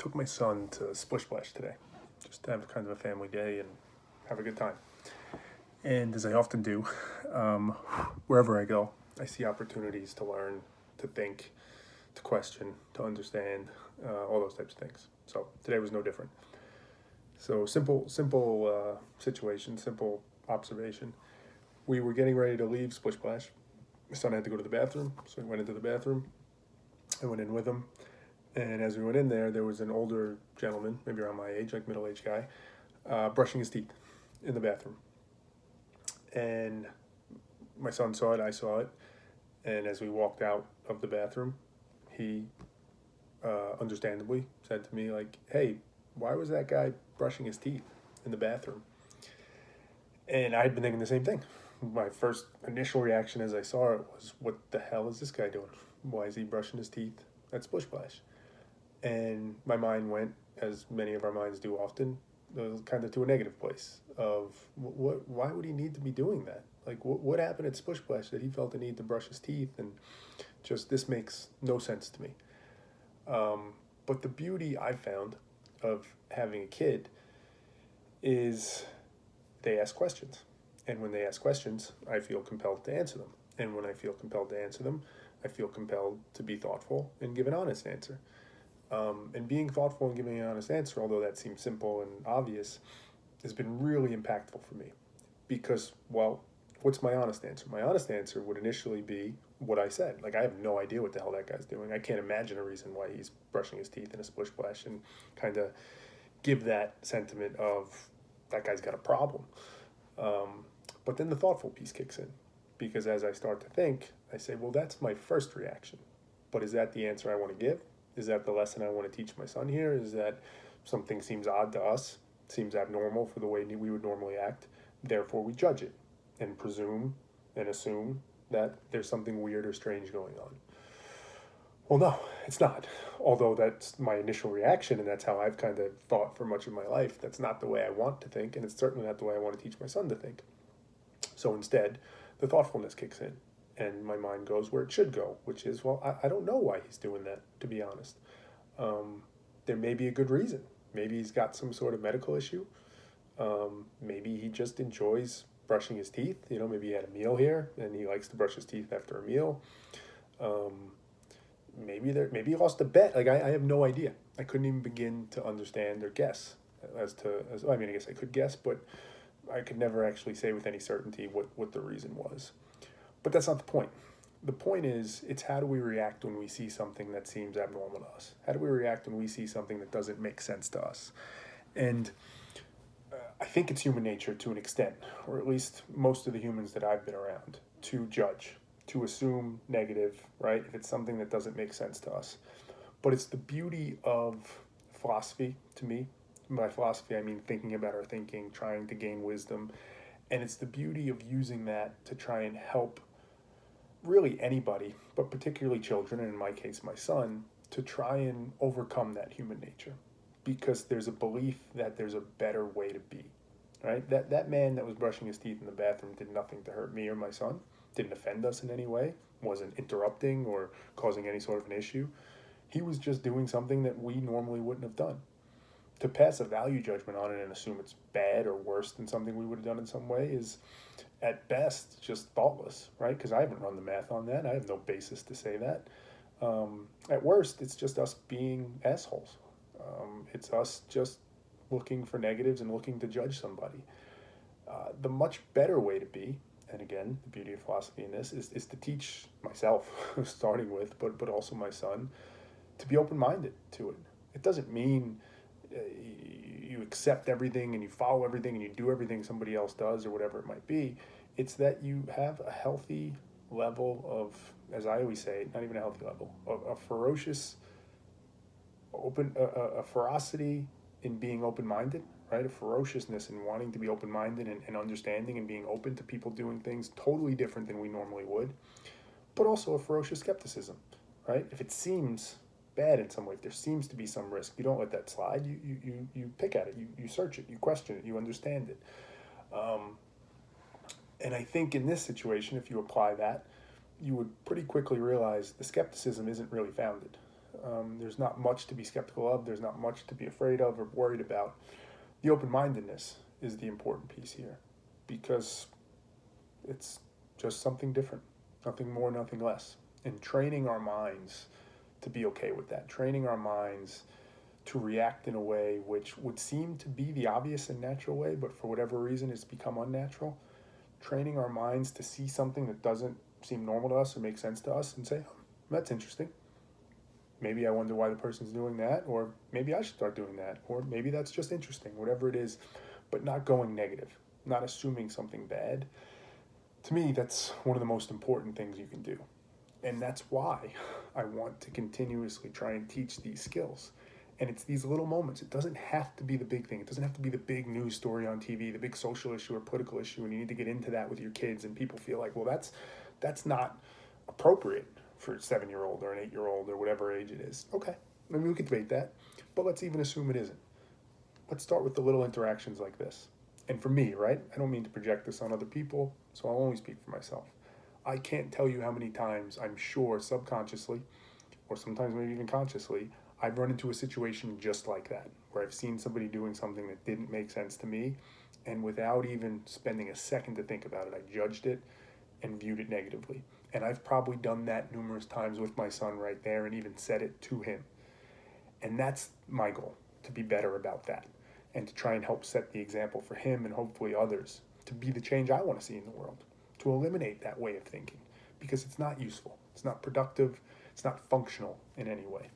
took my son to Splish Splash today, just to have kind of a family day and have a good time. And as I often do, um, wherever I go, I see opportunities to learn, to think, to question, to understand, all those types of things. So today was no different. So simple situation, simple observation. We were getting ready to leave Splish Splash. My son had to go to the bathroom, so we went into the bathroom. I went in with him. And as we went in there, there was an older gentleman, maybe around my age, like middle-aged guy, brushing his teeth in the bathroom. And my son saw it, I saw it, and as we walked out of the bathroom, he understandably said to me, like, "Hey, why was that guy brushing his teeth in the bathroom?" And I had been thinking the same thing. My first initial reaction as I saw it was, "What the hell is this guy doing? Why is he brushing his teeth at Splish Splash?" And my mind went, as many of our minds do often, kind of to a negative place of why would he need to be doing that? Like, what happened at Splish Splash that he felt the need to brush his teeth? And just, this makes no sense to me. But the beauty I found of having a kid is they ask questions. And when they ask questions, I feel compelled to answer them. And when I feel compelled to answer them, I feel compelled to be thoughtful and give an honest answer. And being thoughtful and giving an honest answer, although that seems simple and obvious, has been really impactful for me. Because, well, what's my honest answer? My honest answer would initially be what I said. Like, I have no idea what the hell that guy's doing. I can't imagine a reason why he's brushing his teeth in a Splish Splash, and kind of give that sentiment of that guy's got a problem. But then the thoughtful piece kicks in. Because as I start to think, I say, well, that's my first reaction. But is that the answer I want to give? Is that the lesson I want to teach my son here? Is that something seems odd to us, seems abnormal for the way we would normally act? Therefore, we judge it and presume and assume that there's something weird or strange going on. Well, no, it's not. Although that's my initial reaction, and that's how I've kind of thought for much of my life. That's not the way I want to think, and it's certainly not the way I want to teach my son to think. So instead, the thoughtfulness kicks in, and my mind goes where it should go, which is, well, I don't know why he's doing that, to be honest. There may be a good reason. Maybe he's got some sort of medical issue. Maybe he just enjoys brushing his teeth. Maybe he had a meal here and he likes to brush his teeth after a meal. Maybe he lost a bet. Like, I have no idea. I couldn't even begin to understand or guess I guess I could guess, but I could never actually say with any certainty what the reason was. But that's not the point. The point is, it's how do we react when we see something that seems abnormal to us? How do we react when we see something that doesn't make sense to us? And I think it's human nature to an extent, or at least most of the humans that I've been around, to judge, to assume negative, right? If it's something that doesn't make sense to us. But it's the beauty of philosophy to me. By philosophy, I mean thinking about our thinking, trying to gain wisdom. And it's the beauty of using that to try and help really anybody, but particularly children, and in my case, my son, to try and overcome that human nature. Because there's a belief that there's a better way to be, right? That man that was brushing his teeth in the bathroom did nothing to hurt me or my son, didn't offend us in any way, wasn't interrupting or causing any sort of an issue. He was just doing something that we normally wouldn't have done. To pass a value judgment on it and assume it's bad or worse than something we would have done in some way is, at best, just thoughtless, right? Because I haven't run the math on that. I have no basis to say that. At worst, it's just us being assholes. It's us just looking for negatives and looking to judge somebody. The much better way to be, and again, the beauty of philosophy in this, is to teach myself, starting with, but also my son, to be open-minded to it. It doesn't mean you accept everything and you follow everything and you do everything somebody else does or whatever it might be. It's that you have a healthy level of, as I always say, not even a healthy level, of a ferocious, a ferocity in being open-minded, right? A ferociousness in wanting to be open-minded and understanding and being open to people doing things totally different than we normally would, but also a ferocious skepticism, right? If it seems bad in some way, if there seems to be some risk, you don't let that slide. You pick at it, you search it, you question it, you understand it. And I think in this situation, if you apply that, you would pretty quickly realize the skepticism isn't really founded. There's not much to be skeptical of. There's not much to be afraid of or worried about. The open-mindedness is the important piece here, because it's just something different, nothing more, nothing less. And training our minds to be okay with that, training our minds to react in a way which would seem to be the obvious and natural way, but for whatever reason it's become unnatural. Training our minds to see something that doesn't seem normal to us or make sense to us and say, oh, that's interesting. Maybe I wonder why the person's doing that, or maybe I should start doing that, or maybe that's just interesting, whatever it is, but not going negative, not assuming something bad. To me, that's one of the most important things you can do. And that's why I want to continuously try and teach these skills. And it's these little moments. It doesn't have to be the big thing. It doesn't have to be the big news story on TV, the big social issue or political issue, and you need to get into that with your kids, and people feel like, well, that's not appropriate for a 7-year-old or an 8-year-old or whatever age it is. Okay, maybe we could debate that, but let's even assume it isn't. Let's start with the little interactions like this. And for me, right, I don't mean to project this on other people, so I'll only speak for myself. I can't tell you how many times, I'm sure subconsciously, or sometimes maybe even consciously, I've run into a situation just like that, where I've seen somebody doing something that didn't make sense to me, and without even spending a second to think about it, I judged it and viewed it negatively. And I've probably done that numerous times with my son right there and even said it to him. And that's my goal, to be better about that and to try and help set the example for him and hopefully others to be the change I want to see in the world, to eliminate that way of thinking, because it's not useful, it's not productive, it's not functional in any way.